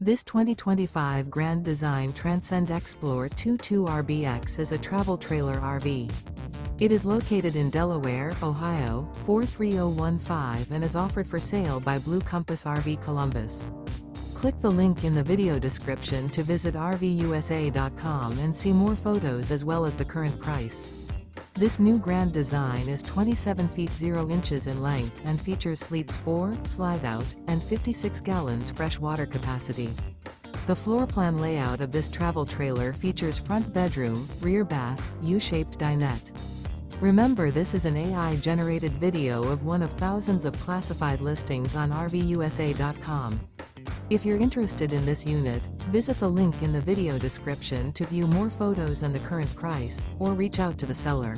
This 2025 Grand Design Transcend Xplor 22RBX is a travel trailer RV. It is located in Delaware, Ohio, 43015 and is offered for sale by Blue Compass RV Columbus. Click the link in the video description to visit RVUSA.com and see more photos as well as the current price. This new Grand Design is 27 feet 0 inches in length and features sleeps 4, Slideout, and 56 gallons fresh water capacity. The floor plan layout of this travel trailer features front bedroom, rear bath, U-shaped dinette. Remember, this is an AI-generated video of one of thousands of classified listings on RVUSA.com. If you're interested in this unit, visit the link in the video description to view more photos and the current price, or reach out to the seller.